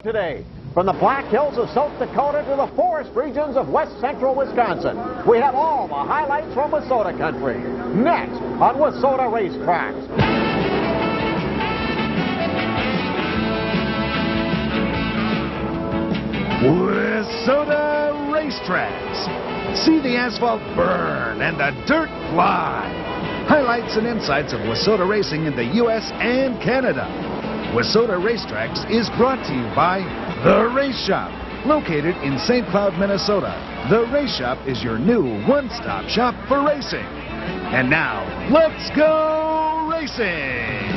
Today, from the Black Hills of South Dakota to the forest regions of west central Wisconsin, we have all the highlights from Wissota country. Next on Wissota Race Trax. Wissota Race Trax. See the asphalt burn and the dirt fly. Highlights and insights of Wissota racing in the U.S. and Canada. Wissota Race Trax is brought to you by The Race Shop, located in St. Cloud, Minnesota. The Race Shop is your new one-stop shop for racing. And now, let's go racing!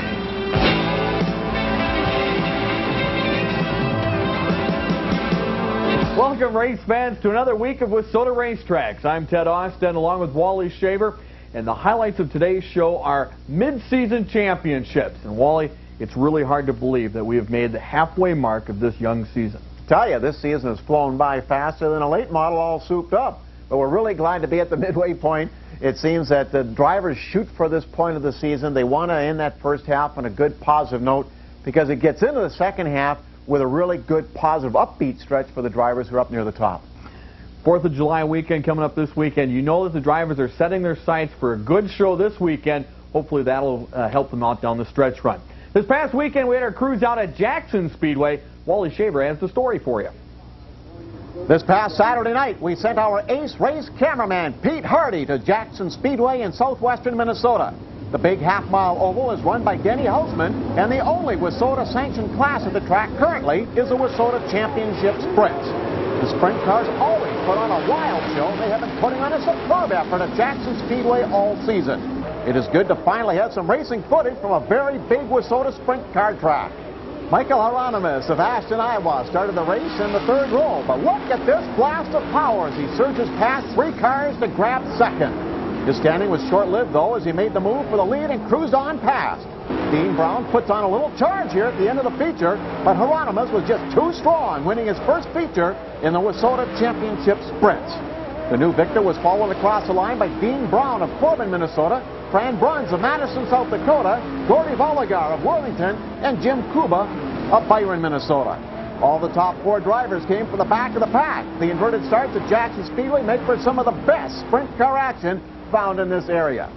Welcome, race fans, to another week of Wissota Race Trax. I'm Ted Austin, along with Wally Shaver, and the highlights of today's show are mid-season championships. And Wally, it's really hard to believe that we have made the halfway mark of this young season. Tell you, this season has flown by faster than a late model all souped up. But we're really glad to be at the midway point. It seems that the drivers shoot for this point of the season. They want to end that first half on a good positive note because it gets into the second half with a really good positive upbeat stretch for the drivers who are up near the top. 4th of July weekend coming up this weekend. You know that the drivers are setting their sights for a good show this weekend. Hopefully that'll help them out down the stretch run. This past weekend, we had our crews out at Jackson Speedway. Wally Shaver has the story for you. This past Saturday night, we sent our ace race cameraman, Pete Hardy, to Jackson Speedway in southwestern Minnesota. The big half-mile oval is run by Denny Hausman, and the only Wissota-sanctioned class at the track currently is the Wissota Championship Sprints. The sprint cars always put on a wild show. They have been putting on a superb effort at Jackson Speedway all season. It is good to finally have some racing footage from a very big Wissota sprint car track. Michael Hieronymus of Ashton, Iowa started the race in the third row, but look at this blast of power as he surges past 3 cars to grab second. His standing was short-lived, though, as he made the move for the lead and cruised on past. Dean Brown puts on a little charge here at the end of the feature, but Hieronymus was just too strong, winning his first feature in the Wissota Championship Sprints. The new victor was followed across the line by Dean Brown of Corbin, Minnesota, Fran Bruns of Madison, South Dakota, Gordy Volagar of Worthington, and Jim Kuba of Byron, Minnesota. All the top 4 drivers came from the back of the pack. The inverted starts at Jackson Speedway make for some of the best sprint car action found in this area.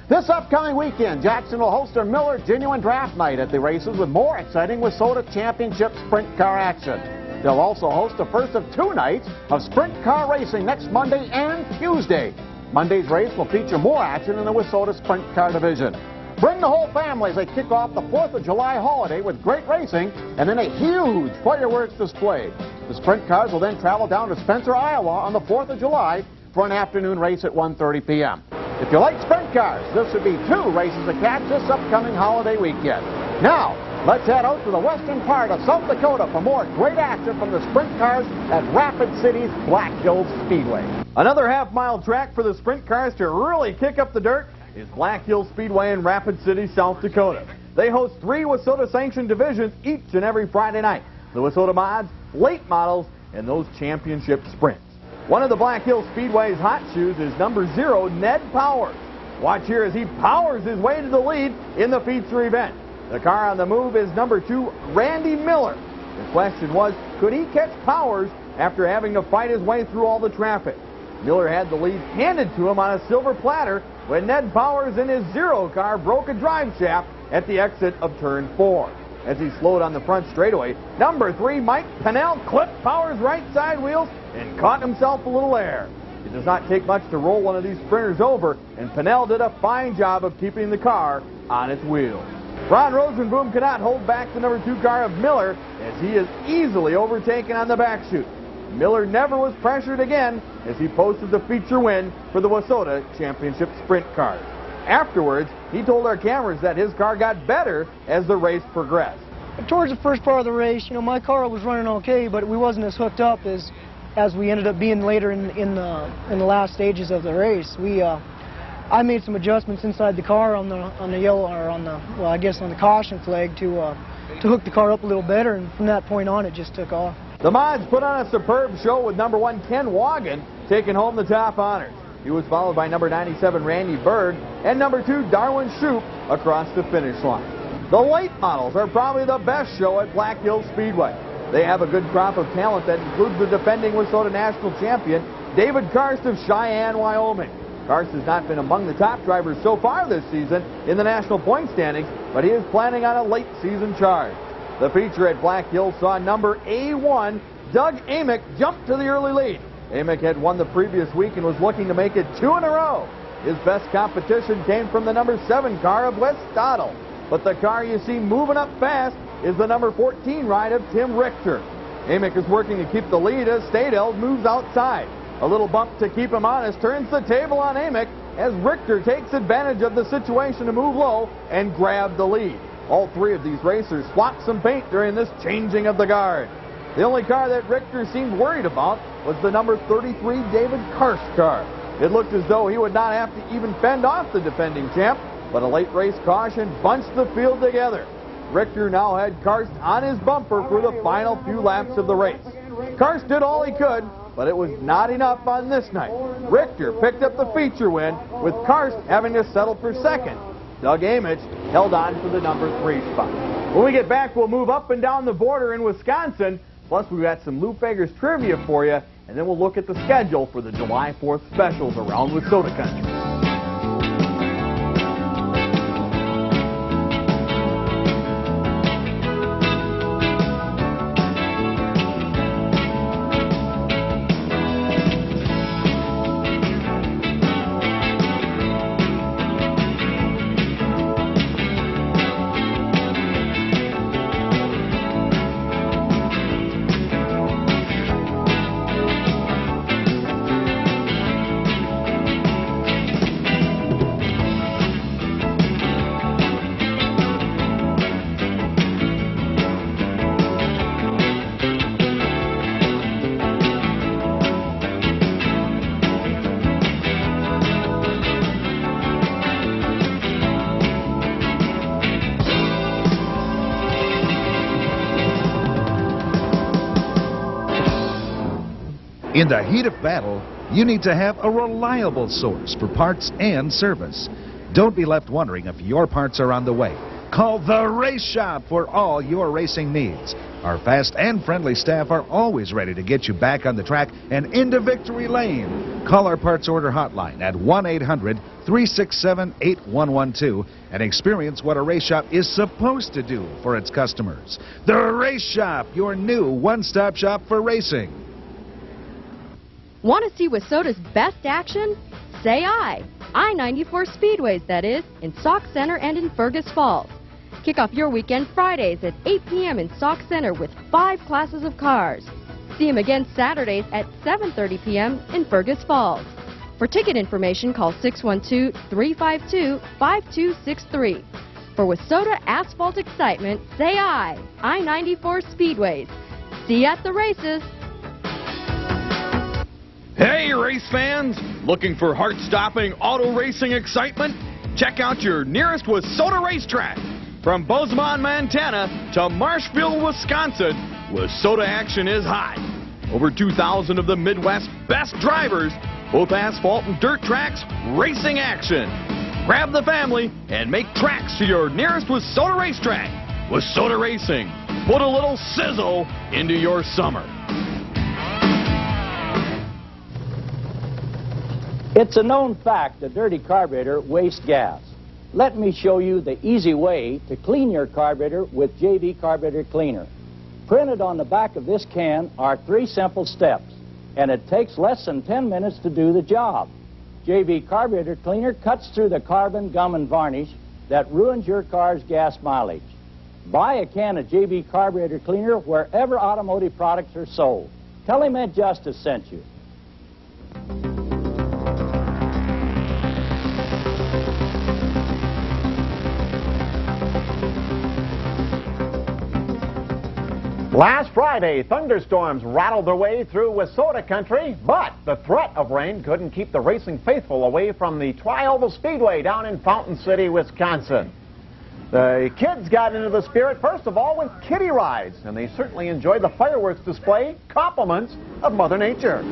This upcoming weekend, Jackson will host their Miller Genuine Draft Night at the races with more exciting Wissota Championship sprint car action. They'll also host the first of 2 nights of sprint car racing next Monday and Tuesday. Monday's race will feature more action in the Wissota Sprint Car Division. Bring the whole family as they kick off the 4th of July holiday with great racing and then a huge fireworks display. The sprint cars will then travel down to Spencer, Iowa on the 4th of July for an afternoon race at 1:30 p.m. If you like sprint cars, this would be 2 races to catch this upcoming holiday weekend. Now, let's head out to the western part of South Dakota for more great action from the sprint cars at Rapid City's Black Hills Speedway. Another half-mile track for the sprint cars to really kick up the dirt is Black Hills Speedway in Rapid City, South Dakota. They host 3 Wissota-sanctioned divisions each and every Friday night. The Wissota Mods, Late Models, and those championship sprints. One of the Black Hills Speedway's hot shoes is number 0, Ned Powers. Watch here as he powers his way to the lead in the feature event. The car on the move is number 2, Randy Miller. The question was, could he catch Powers after having to fight his way through all the traffic? Miller had the lead handed to him on a silver platter when Ned Powers in his 0 car broke a drive shaft at the exit of turn 4. As he slowed on the front straightaway, number 3, Mike Pennell, clipped Powers' right side wheels and caught himself a little air. It does not take much to roll one of these sprinters over, and Pennell did a fine job of keeping the car on its wheels. Ron Rosenboom cannot hold back the number 2 car of Miller as he is easily overtaken on the back chute. Miller never was pressured again as he posted the feature win for the Wissota Championship Sprint Cars. Afterwards, he told our cameras that his car got better as the race progressed. Towards the first part of the race, my car was running okay, but we wasn't as hooked up as we ended up being later in the last stages of the race. I made some adjustments inside the car on the yellow, or on the caution flag to hook the car up a little better, and from that point on, it just took off. The Mods put on a superb show with number 1, Ken Wagon, taking home the top honors. He was followed by number 97, Randy Berg, and number 2, Darwin Shoup, across the finish line. The late models are probably the best show at Black Hills Speedway. They have a good crop of talent that includes the defending Wissota National Champion, David Karst of Cheyenne, Wyoming. Karst has not been among the top drivers so far this season in the national point standings, but he is planning on a late season charge. The feature at Black Hills saw number A1, Doug Amick, jump to the early lead. Amick had won the previous week and was looking to make it 2 in a row. His best competition came from the number 7 car of Wissota. But the car you see moving up fast is the number 14 ride of Tim Richter. Amick is working to keep the lead as Stadel moves outside. A little bump to keep him honest turns the table on Amick as Richter takes advantage of the situation to move low and grab the lead. All three of these racers swapped some paint during this changing of the guard. The only car that Richter seemed worried about was the number 33 David Karst car. It looked as though he would not have to even fend off the defending champ, but a late race caution bunched the field together. Richter now had Karst on his bumper for the final few laps of the race. Karst did all he could, but it was not enough on this night. Richter picked up the feature win, with Karst having to settle for second. Doug Amick held on for the number 3 spot. When we get back, we'll move up and down the border in Wisconsin. Plus, we've got some Lou Fager's trivia for you, and then we'll look at the schedule for the July 4th specials around Wissota Country. In the heat of battle, you need to have a reliable source for parts and service. Don't be left wondering if your parts are on the way. Call the Race Shop for all your racing needs. Our fast and friendly staff are always ready to get you back on the track and into victory lane. Call our parts order hotline at 1-800-367-8112 and experience what a Race Shop is supposed to do for its customers. The Race Shop, your new one-stop shop for racing. Want to see Wissota's best action? Say aye. I-94 Speedways, that is, in Sauk Center and in Fergus Falls. Kick off your weekend Fridays at 8 p.m. in Sauk Center with 5 classes of cars. See them again Saturdays at 7:30 p.m. in Fergus Falls. For ticket information, call 612-352-5263. For Wissota asphalt excitement, say aye. I-94 Speedways. See you at the races. Hey race fans, looking for heart-stopping auto racing excitement? Check out your nearest Wissota Race Trax. From Bozeman, Montana to Marshfield, Wisconsin, Wissota action is high. Over 2,000 of the Midwest's best drivers, both asphalt and dirt tracks, racing action. Grab the family and make tracks to your nearest Wissota Race Trax. Wissota Racing, put a little sizzle into your summer. It's a known fact that dirty carburetor wastes gas. Let me show you the easy way to clean your carburetor with JB Carburetor Cleaner. Printed on the back of this can are 3 simple steps, and it takes less than 10 minutes to do the job. JB Carburetor Cleaner cuts through the carbon, gum, and varnish that ruins your car's gas mileage. Buy a can of JB Carburetor Cleaner wherever automotive products are sold. Tell him Ed Justice sent you. Last Friday, thunderstorms rattled their way through Wissota Country, but the threat of rain couldn't keep the racing faithful away from the Tri-Oval Speedway down in Fountain City, Wisconsin. The kids got into the spirit, first of all, with kiddie rides, and they certainly enjoyed the fireworks display, compliments of Mother Nature.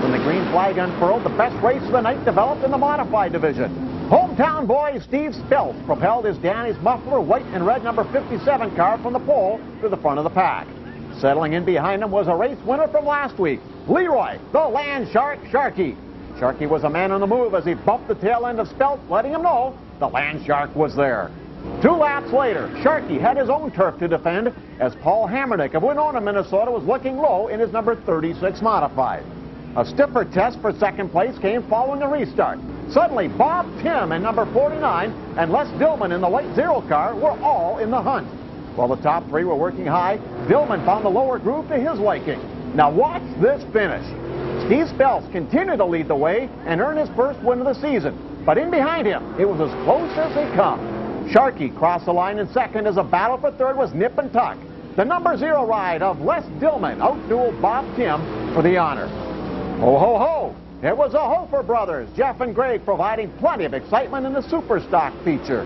When the green flag unfurled, the best race of the night developed in the modified division. Hometown boy Steve Speltz propelled his Danny's Muffler white and red number 57 car from the pole to the front of the pack. Settling in behind him was a race winner from last week, Leroy, the Land Shark Sharky. Sharky was a man on the move as he bumped the tail end of Spelt, letting him know the Land Shark was there. 2 laps later, Sharky had his own turf to defend as Paul Hammernick of Winona, Minnesota was looking low in his number 36 modified. A stiffer test for second place came following a restart. Suddenly, Bob Tim in number 49 and Les Dillman in the white zero car were all in the hunt. While the top 3 were working high, Dillman found the lower groove to his liking. Now watch this finish. Steve Spells continued to lead the way and earn his first win of the season. But in behind him, it was as close as they come. Sharky crossed the line in second as a battle for third was nip and tuck. The number 0 ride of Les Dillman outdueled Bob Tim for the honor. Ho, ho, ho! It was the Hofer brothers, Jeff and Greg, providing plenty of excitement in the Super Stock feature.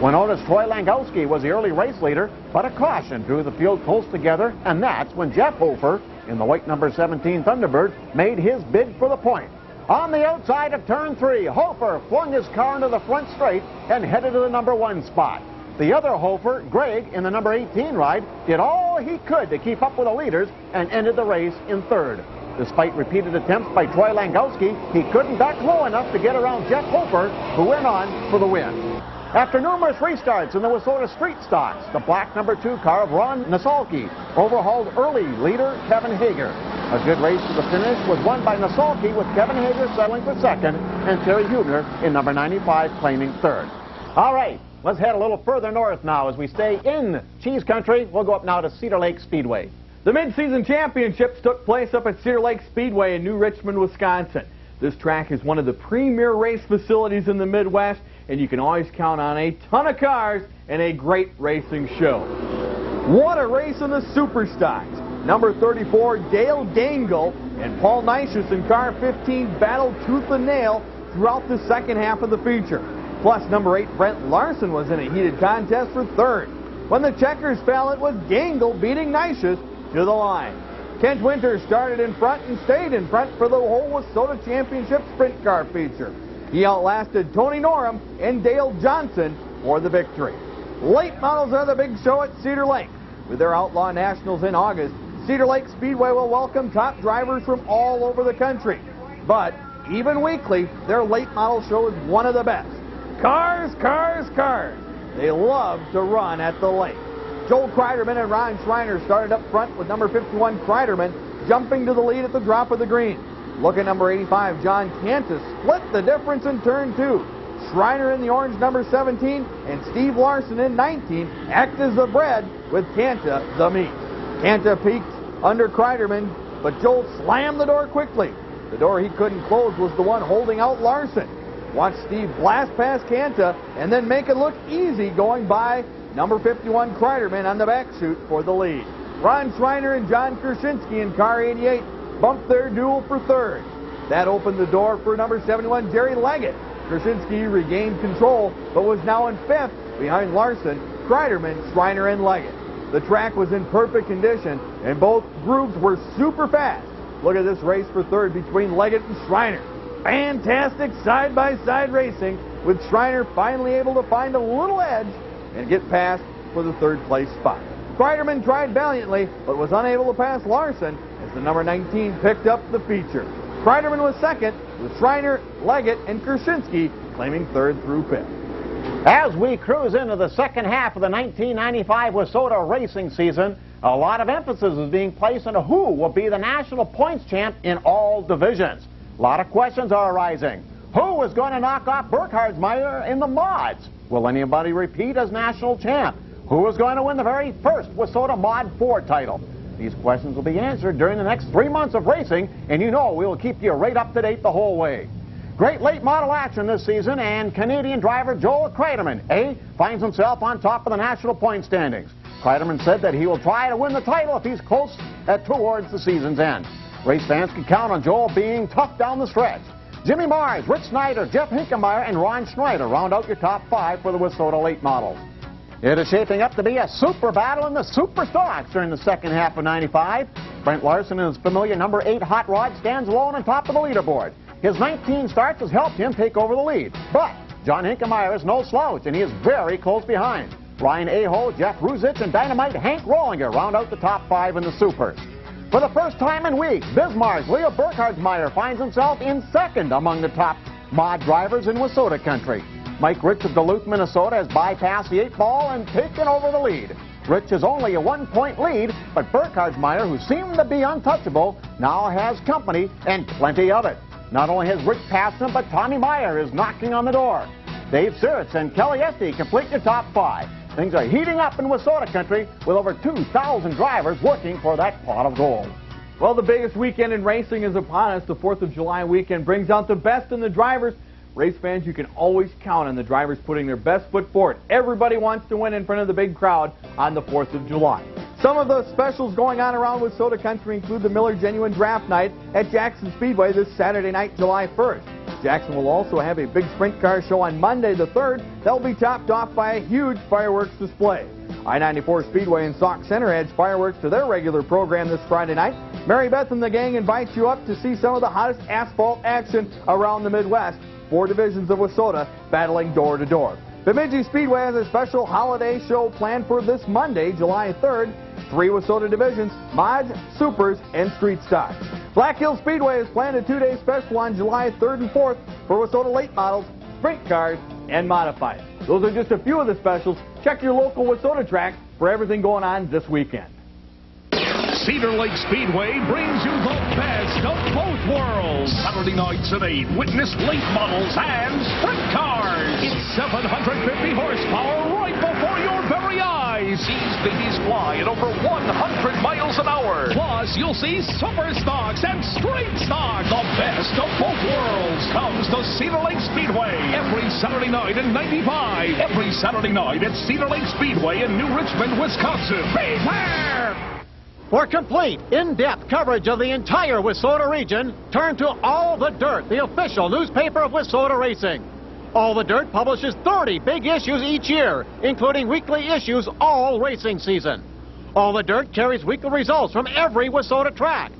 Winona's Troy Langowski was the early race leader, but a caution drew the field close together, and that's when Jeff Hofer, in the white number 17 Thunderbird, made his bid for the point. On the outside of turn 3, Hofer flung his car into the front straight and headed to the number 1 spot. The other Hofer, Greg, in the number 18 ride, did all he could to keep up with the leaders and ended the race in third. Despite repeated attempts by Troy Langowski, he couldn't duck low enough to get around Jeff Hofer, who went on for the win. After numerous restarts in the Wissota Street Stocks, the black number 2 car of Ron Nasalki overhauled early leader Kevin Hager. A good race to the finish was won by Nasalki, with Kevin Hager settling for second and Terry Hubner in number 95 claiming third. All right, let's head a little further north now. As we stay in Cheese Country, we'll go up now to Cedar Lake Speedway. The mid-season championships took place up at Cedar Lake Speedway in New Richmond, Wisconsin. This track is one of the premier race facilities in the Midwest, and you can always count on a ton of cars and a great racing show. What a race in the Super Stocks. Number 34, Dale Gangle, and Paul Neisches in car 15 battled tooth and nail throughout the second half of the feature. Plus, number 8, Brent Larson was in a heated contest for third. When the checkers fell, it was Gangle beating Neisches to the line. Kent Winter started in front and stayed in front for the whole Wissota Championship sprint car feature. He outlasted Tony Norum and Dale Johnson for the victory. Late models are the big show at Cedar Lake. With their Outlaw Nationals in August, Cedar Lake Speedway will welcome top drivers from all over the country. But even weekly, their late model show is one of the best. Cars, cars, cars. They love to run at the lake. Joel Kreiderman and Ron Schreiner started up front, with number 51 Kreiderman jumping to the lead at the drop of the green. Look at number 85, John Cantus, split the difference in turn 2. Schreiner in the orange number 17 and Steve Larson in 19 act as the bread, with Canta the meat. Canta peeked under Kreiderman, but Joel slammed the door quickly. The door he couldn't close was the one holding out Larson. Watch Steve blast past Canta and then make it look easy going by number 51 Kreiderman on the back chute for the lead. Ron Schreiner and John Kershensky in car 88 bumped their duel for third. That opened the door for number 71 Jerry Leggett. Kershensky regained control but was now in fifth behind Larson, Kreiderman, Schreiner, and Leggett. The track was in perfect condition and both groups were super fast. Look at this race for third between Leggett and Schreiner. Fantastic side-by-side racing, with Schreiner finally able to find a little edge and get past for the third place spot. Kreiderman tried valiantly but was unable to pass Larson as the number 19 picked up the feature. Kreiderman was second, with Schreiner, Leggett, and Kershensky claiming third through fifth. As we cruise into the second half of the 1995 Wissota racing season, a lot of emphasis is being placed on who will be the national points champ in all divisions. A lot of questions are arising. Who is going to knock off Burkhardsmeyer in the mods? Will anybody repeat as national champ? Who is going to win the very first Wissota Mod 4 title? These questions will be answered during the next 3 months of racing, and you know we will keep you right up to date the whole way. Great late model action this season, and Canadian driver Joel Kreiderman, finds himself on top of the national point standings. Kreiderman said that he will try to win the title if he's close towards the season's end. Race fans can count on Joel being tough down the stretch. Jimmy Mars, Rich Snyder, Jeff Hinkenmeyer, and Ron Schneider round out your top 5 for the Wissota late models. It is shaping up to be a super battle in the Super Stocks during the second half of 95. Brent Larson and his familiar number 8 Hot Rod stands alone on top of the leaderboard. His 19 starts has helped him take over the lead. But John Hinkenmeyer is no slouch, and he is very close behind. Ryan Aho, Jeff Ruzich, and Dynamite Hank Rollinger round out the top 5 in the Supers. For the first time in weeks, Bismarck's Leo Burkhardsmeyer finds himself in second among the top mod drivers in Wissota country. Mike Rich of Duluth, Minnesota has bypassed the 8 ball and taken over the lead. Rich is only a 1-point lead, but Burkhardsmeyer, who seemed to be untouchable, now has company and plenty of it. Not only has Rich passed him, but Tommy Meyer is knocking on the door. Dave Siritz and Kelly Esty complete the top 5. Things are heating up in Wissota country with over 2,000 drivers working for that pot of gold. Well, the biggest weekend in racing is upon us. The 4th of July weekend brings out the best in the drivers. Race fans, you can always count on the drivers putting their best foot forward. Everybody wants to win in front of the big crowd on the 4th of July. Some of the specials going on around Wissota country include the Miller Genuine Draft Night at Jackson Speedway this Saturday night, July 1st. Jackson will also have a big sprint car show on Monday the 3rd. That'll be topped off by a huge fireworks display. I-94 Speedway in Sauk Center adds fireworks to their regular program this Friday night. Mary Beth and the gang invites you up to see some of the hottest asphalt action around the Midwest. 4 divisions of Wissota battling door to door. Bemidji Speedway has a special holiday show planned for this Monday, July 3rd. 3 Wissota divisions, mods, supers, and street stocks. Black Hill Speedway has planned a 2-day special on July 3rd and 4th for Wissota late models, sprint cars, and modified. Those are just a few of the specials. Check your local Wissota track for everything going on this weekend. Cedar Lake Speedway brings you the best of both worlds. Saturday nights at 8, witness late models and sprint cars. It's 750 horsepower right before your very eyes. These babies fly at over 100 miles an hour. Plus, you'll see super stocks and straight stocks. The best of both worlds comes to Cedar Lake Speedway every Saturday night in 95. Every Saturday night at Cedar Lake Speedway in New Richmond, Wisconsin. Be there! For complete, in-depth coverage of the entire Wissota region, turn to All the Dirt, the official newspaper of Wissota Racing. All the Dirt publishes 30 big issues each year, including weekly issues all racing season. All the Dirt carries weekly results from every Wissota track,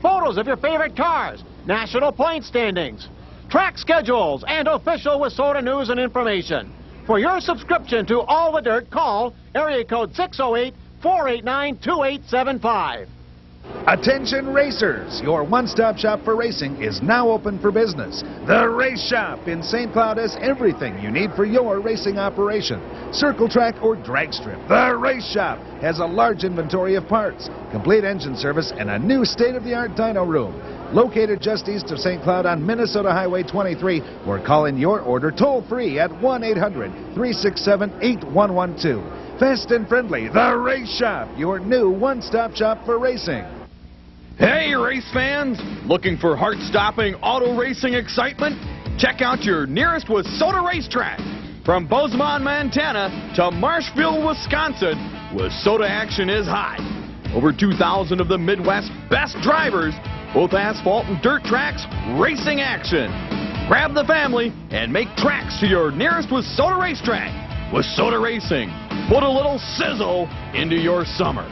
photos of your favorite cars, national point standings, track schedules, and official Wissota news and information. For your subscription to All the Dirt, call area code 608-489-2875. Attention racers, your one-stop shop for racing is now open for business. The Race Shop in St. Cloud has everything you need for your racing operation. Circle track or drag strip. The Race Shop has a large inventory of parts, complete engine service, and a new state-of-the-art dyno room. Located just east of St. Cloud on Minnesota Highway 23, or call in your order toll-free at 1-800-367-8112. Fast and friendly, The Race Shop, your new one-stop shop for racing. Hey, race fans! Looking for heart-stopping auto racing excitement? Check out your nearest Wissota Race Trax. From Bozeman, Montana to Marshville, Wisconsin, Wissota action is hot. Over 2,000 of the Midwest's best drivers, both asphalt and dirt tracks, racing action. Grab the family and make tracks to your nearest Wissota Race Trax. Wissota Racing. Put a little sizzle into your summer.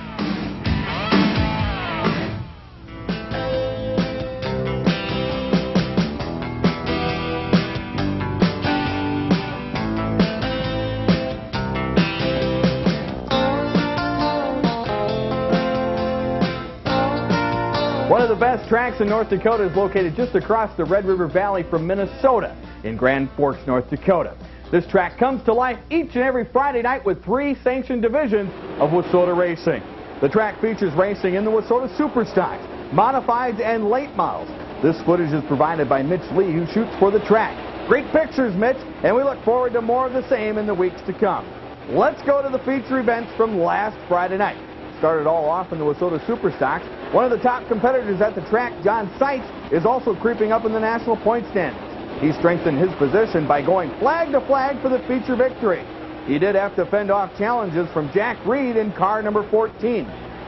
One of the best tracks in North Dakota is located just across the Red River Valley from Minnesota in Grand Forks, North Dakota. This track comes to life each and every Friday night with 3 sanctioned divisions of Wissota Racing. The track features racing in the Wissota Superstocks, modifieds, and late models. This footage is provided by Mitch Lee, who shoots for the track. Great pictures, Mitch, and we look forward to more of the same in the weeks to come. Let's go to the feature events from last Friday night. Started all off in the Wissota Superstocks. One of the top competitors at the track, John Seitz, is also creeping up in the national point standings. He strengthened his position by going flag to flag for the feature victory. He did have to fend off challenges from Jack Reed in car number 14.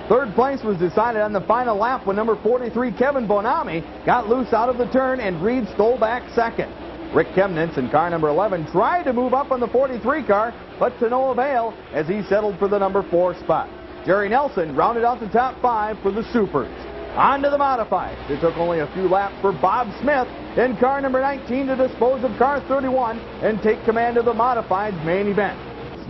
Third place was decided on the final lap when number 43, Kevin Bonami, got loose out of the turn and Reed stole back second. Rick Kemnitz in car number 11 tried to move up on the 43 car, but to no avail as he settled for the number 4 spot. Jerry Nelson rounded out the top 5 for the Supers. On to the modified. It took only a few laps for Bob Smith in car number 19 to dispose of car 31 and take command of the modified's main event.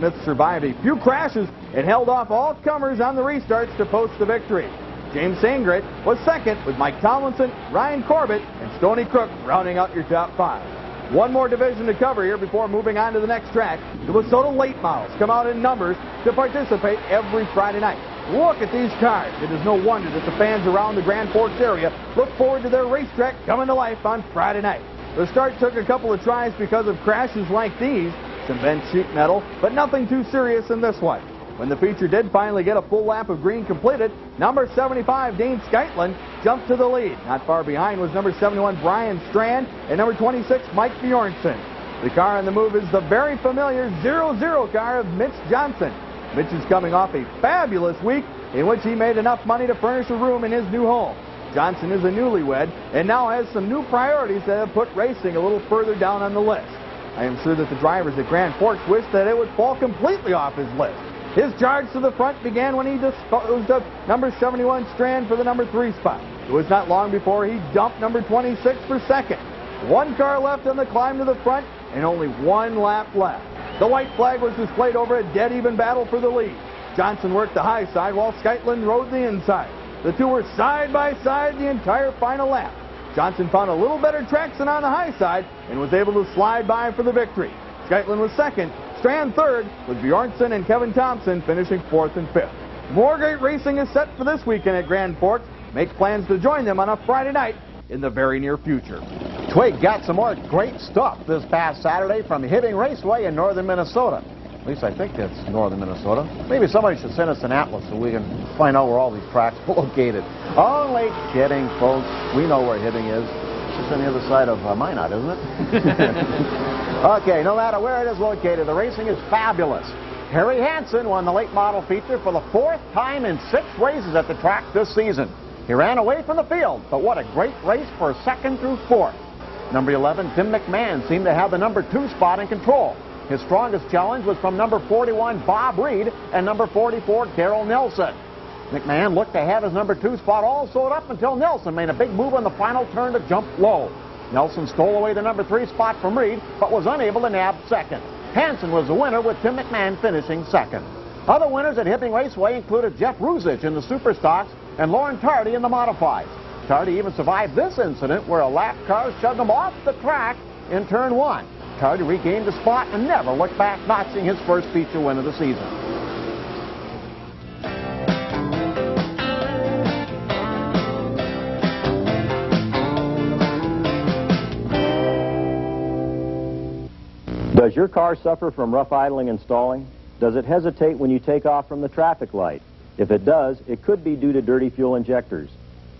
Smith survived a few crashes and held off all comers on the restarts to post the victory. James Sangret was second, with Mike Tomlinson, Ryan Corbett, and Stoney Crook rounding out your top 5. One more division to cover here before moving on to the next track. The Wissota late models come out in numbers to participate every Friday night. Look at these cars. It is no wonder that the fans around the Grand Forks area look forward to their racetrack coming to life on Friday night. The start took a couple of tries because of crashes like these, some bent sheet metal, but nothing too serious in this one. When the feature did finally get a full lap of green completed, number 75, Dane Skytland, jumped to the lead. Not far behind was number 71, Brian Strand, and number 26, Mike Bjornson. The car on the move is the very familiar 0-0 car of Mitch Johnson. Mitch is coming off a fabulous week in which he made enough money to furnish a room in his new home. Johnson is a newlywed and now has some new priorities that have put racing a little further down on the list. I am sure that the drivers at Grand Forks wish that it would fall completely off his list. His charge to the front began when he disposed of number 71 Strand for the number 3 spot. It was not long before he dumped number 26 for second. One car left on the climb to the front and only one lap left. The white flag was displayed over a dead-even battle for the lead. Johnson worked the high side while Skytland rode the inside. The two were side by side the entire final lap. Johnson found a little better traction on the high side and was able to slide by for the victory. Skytland was second, Strand third, with Bjornson and Kevin Thompson finishing fourth and fifth. More great racing is set for this weekend at Grand Forks. Make plans to join them on a Friday night in the very near future. Twig got some more great stuff this past Saturday from Hibbing Raceway in northern Minnesota. At least I think it's northern Minnesota. Maybe somebody should send us an atlas so we can find out where all these tracks are located. Only kidding, folks. We know where Hibbing is. It's just on the other side of Minot, isn't it? Okay, no matter where it is located, the racing is fabulous. Harry Hansen won the late model feature for the 4th time in 6 races at the track this season. He ran away from the field, but what a great race for 2nd through 4th. Number 11, Tim McMahon, seemed to have the number 2 spot in control. His strongest challenge was from number 41, Bob Reed, and number 44, Darrell Nelson. McMahon looked to have his number 2 spot all sewed up until Nelson made a big move on the final turn to jump low. Nelson stole away the number 3 spot from Reed, but was unable to nab second. Hansen was the winner, with Tim McMahon finishing second. Other winners at Hibbing Raceway included Jeff Ruzich in the Super Stocks and Lauren Tardy in the Modifieds. Tardy even survived this incident where a lap car shoved him off the track in turn 1. Tardy regained the spot and never looked back, notching his first feature win of the season. Does your car suffer from rough idling and stalling? Does it hesitate when you take off from the traffic light? If it does, it could be due to dirty fuel injectors.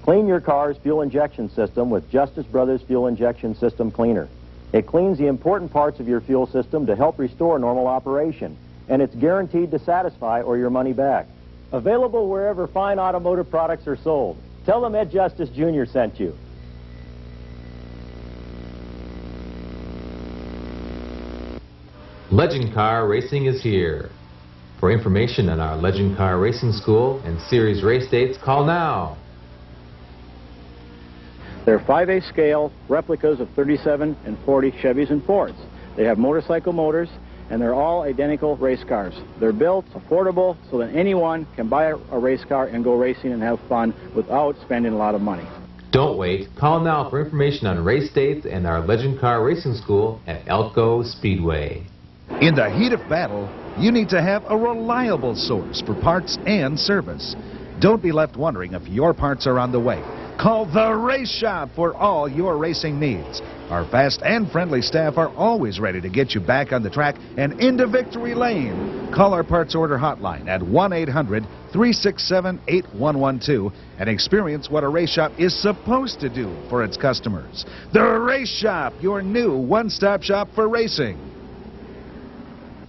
Clean your car's fuel injection system with Justice Brothers Fuel Injection System Cleaner. It cleans the important parts of your fuel system to help restore normal operation, and it's guaranteed to satisfy or your money back. Available wherever fine automotive products are sold. Tell them Ed Justice Jr. sent you. Legend Car Racing is here. For information on our Legend Car Racing School and series race dates, call now. They're 5/8 scale replicas of 37 and 40 Chevys and Fords. They have motorcycle motors, and they're all identical race cars. They're built affordable so that anyone can buy a race car and go racing and have fun without spending a lot of money. Don't wait. Call now for information on race dates and our Legend Car Racing School at Elko Speedway. In the heat of battle, you need to have a reliable source for parts and service. Don't be left wondering if your parts are on the way. Call the Race Shop for all your racing needs. Our fast and friendly staff are always ready to get you back on the track and into victory lane. Call our parts order hotline at 1-800-367-8112 and experience what a race shop is supposed to do for its customers. The Race Shop, your new one-stop shop for racing.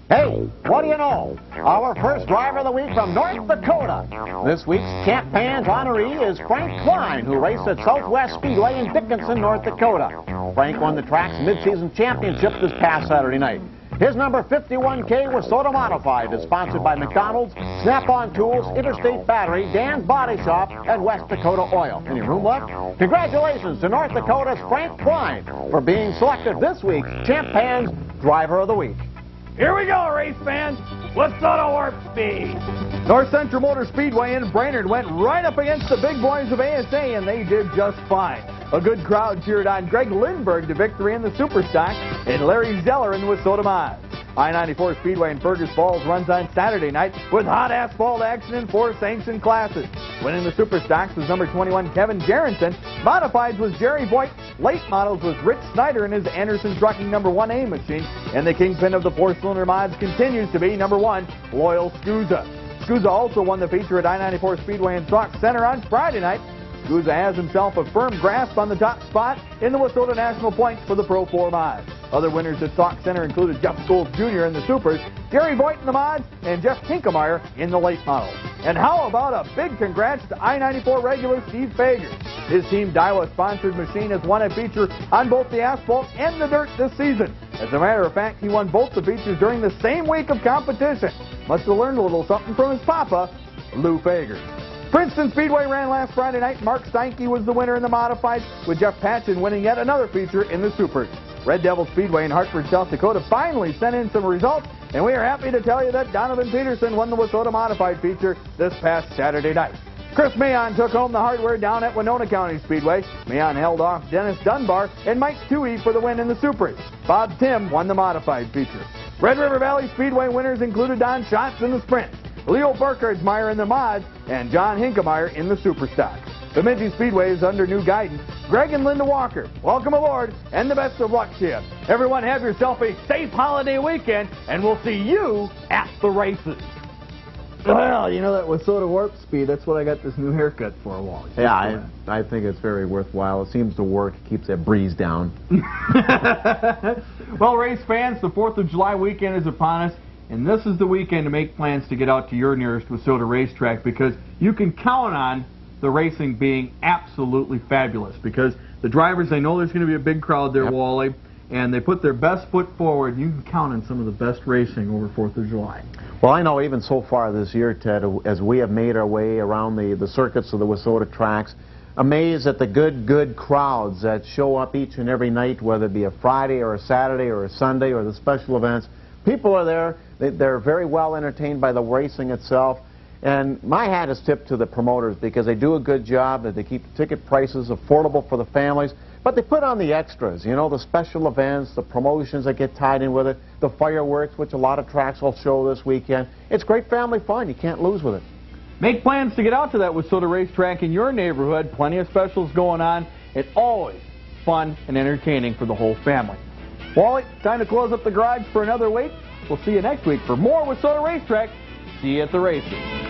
Hey, what do you know? Our first driver of the week from North Dakota. This week's Champ Pan's honoree is Frank Klein, who raced at Southwest Speedway in Dickinson, North Dakota. Frank won the track's midseason championship this past Saturday night. His number 51K Wissota Modified is sponsored by McDonald's, Snap-on Tools, Interstate Battery, Dan's Body Shop, and West Dakota Oil. Any room left? Congratulations to North Dakota's Frank Klein for being selected this week's Champ Pan's Driver of the Week. Here we go, race fans. Wissota Warp Speed. North Central Motor Speedway in Brainerd went right up against the big boys of ASA, and they did just fine. A good crowd cheered on Greg Lindbergh to victory in the Superstock and Larry Zeller in the Wissota Mod. I-94 Speedway in Fergus Falls runs on Saturday night with hot asphalt action in 4 sanctioned classes. Winning the Superstocks was number 21 Kevin Jerrington. Modifieds was Jerry Voigt. Late models was Rich Snyder in his Anderson Trucking number 1A machine. And the kingpin of the 4-cylinder mods continues to be number 1 Loyal Scusa. Scusa also won the feature at I-94 Speedway in Sauk Center on Friday night. Scusa has himself a firm grasp on the top spot in the Wissota National Points for the Pro 4 mods. Other winners at Sauk Center included Jeff Scholes Jr. in the Supers, Gary Voigt in the mods, and Jeff Hinkemeyer in the late models. And how about a big congrats to I-94 regular Steve Fager. His Team Daiwa-sponsored machine has won a feature on both the asphalt and the dirt this season. As a matter of fact, he won both the features during the same week of competition. Must have learned a little something from his papa, Lou Fager. Princeton Speedway ran last Friday night. Mark Steinke was the winner in the modified, with Jeff Patchen winning yet another feature in the Supers. Red Devil Speedway in Hartford, South Dakota finally sent in some results, and we are happy to tell you that Donovan Peterson won the Wissota Modified feature this past Saturday night. Chris Mayon took home the hardware down at Winona County Speedway. Mayon held off Dennis Dunbar and Mike Toohey for the win in the Supers. Bob Tim won the Modified feature. Red River Valley Speedway winners included Don Schatz in the Sprint, Leo Burkhardsmeyer in the mods, and John Hinkemeyer in the Superstock. Bemidji Speedway is under new guidance. Greg and Linda Walker, welcome aboard, and the best of luck to you. Everyone have yourself a safe holiday weekend, and we'll see you at the races. Well, you know that Wissota Warp Speed, that's what I got this new haircut for, Wally. Yeah, I think it's very worthwhile. It seems to work. It keeps that breeze down. Well, race fans, the 4th of July weekend is upon us. And this is the weekend to make plans to get out to your nearest Wissota racetrack, because you can count on the racing being absolutely fabulous, because the drivers, they know there's going to be a big crowd there, Wally, and they put their best foot forward. You can count on some of the best racing over 4th of July. Well, I know even so far this year, Ted, as we have made our way around the circuits of the Wissota tracks, amazed at the good crowds that show up each and every night, whether it be a Friday or a Saturday or a Sunday or the special events. People are there. They're very well entertained by the racing itself. And my hat is tipped to the promoters, because they do a good job, that they keep ticket prices affordable for the families. But they put on the extras, you know, the special events, the promotions that get tied in with it, the fireworks, which a lot of tracks will show this weekend. It's great family fun. You can't lose with it. Make plans to get out to that Wissota racetrack in your neighborhood. Plenty of specials going on. It's always fun and entertaining for the whole family. Wally, time to close up the garage for another week. We'll see you next week for more Wissota Racetrack. See you at the races.